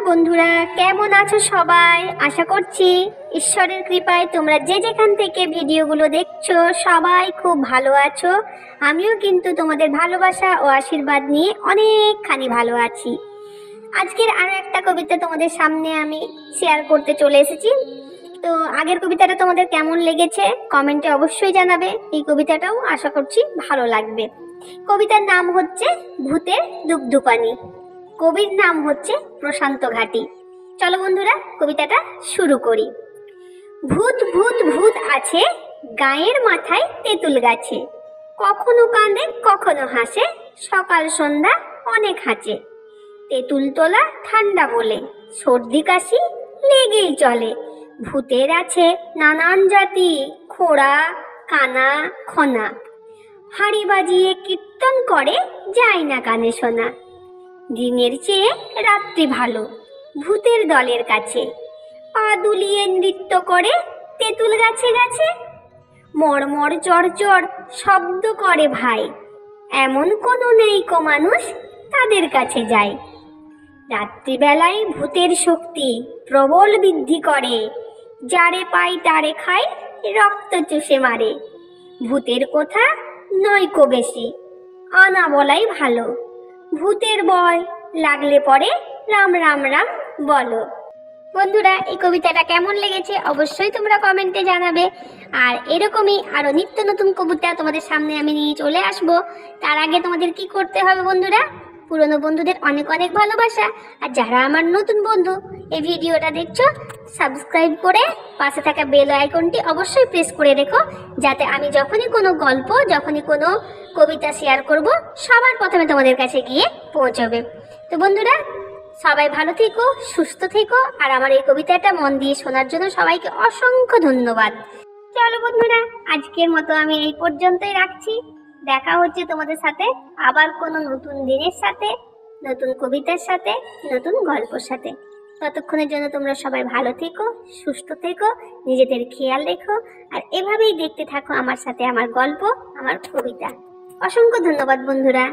বন্ধুরা, কেমন আছো সবাই? আশা করছি ঈশ্বরের কৃপায় তোমরা যে যেখান থেকে ভিডিওগুলো দেখছো সবাই খুব ভালো আছো। আমিও কিন্তু তোমাদের ভালোবাসা ও আশীর্বাদ নিয়ে অনেকখানি ভালো আছি। আজকের আরও একটা কবিতা তোমাদের সামনে আমি শেয়ার করতে চলে এসেছি। তো আগের কবিতাটা তোমাদের কেমন লেগেছে কমেন্টে অবশ্যই জানাবে। এই কবিতাটাও আশা করছি ভালো লাগবে। কবিতার নাম হচ্ছে ভূতের দুপদুপানি। কবির নাম হচ্ছে প্রশান্ত ঘাটি। চলো বন্ধুরা, কবিতাটা শুরু করি। ভূত ভূত ভূত আছে গায়ের মাথায় তেঁতুল গাছে, কখনো কাঁদে কখনো হাসে, সকাল সন্ধ্যা অনেক হাঁচে। তেঁতুল তোলা ঠান্ডা বলে সর্দি কাশি লেগেই চলে। ভূতের আছে নানান জাতি, খোড়া কানা খনা, হাড়ি বাজিয়ে কীর্তন করে যায় না কানে শোনা। দিনের চেয়ে রাত্রি ভালো ভূতের দলের কাছে, পা দুলিয়ে নৃত্য করে তেঁতুল গাছে গাছে। মরমর চড়চড় শব্দ করে ভাই, এমন কোনো নেই কো মানুষ তাদের কাছে যায়। রাত্রিবেলায় ভূতের শক্তি প্রবল বৃদ্ধি করে, যারে পাই তারে খায় রক্ত চুষে মারে। ভূতের কথা নয়কো বেশি, আনা বলাই ভালো। ভূতের ভয় লাগলে পরে রাম রাম রাম বলো। বন্ধুরা, এই কবিতাটা কেমন লেগেছে অবশ্যই তোমরা কমেন্টে জানাবে। আর এরকমই আরো নিত্য নতুন কবিতা তোমাদের সামনে আমি নিয়ে চলে আসব। তার আগে তোমাদের কি করতে হবে বন্ধুরা? পুরনো বন্ধুদের অনেক অনেক ভালোবাসা, আর যারা আমার নতুন বন্ধু এই ভিডিওটা দেখছো সাবস্ক্রাইব করে পাশে থাকা বেল আইকনটি অবশ্যই প্রেস করে রেখো, যাতে আমি যখনই কোনো গল্প যখনই কোনো কবিতা শেয়ার করব সবার প্রথমে তোমাদের কাছে গিয়ে পৌঁছবে। তো বন্ধুরা, সবাই ভালো থেকো, সুস্থ থেকো, আর আমার এই কবিতাটা মন দিয়ে শোনার জন্য সবাইকে অসংখ্য ধন্যবাদ। চলো বন্ধুরা, আজকের মতো আমি এই পর্যন্তই রাখছি। দেখা হচ্ছে তোমাদের সাথে আবার কোনো নতুন দিনের সাথে, নতুন কবিতার সাথে, নতুন গল্পের সাথে। ততক্ষণের জন্য তোমরা সবাই ভালো থেকো, সুস্থ থেকো, নিজেদের খেয়াল রেখো, আর এভাবেই দেখতে থাকো আমার সাথে আমার গল্প, আমার কবিতা। অসংখ্য ধন্যবাদ বন্ধুরা।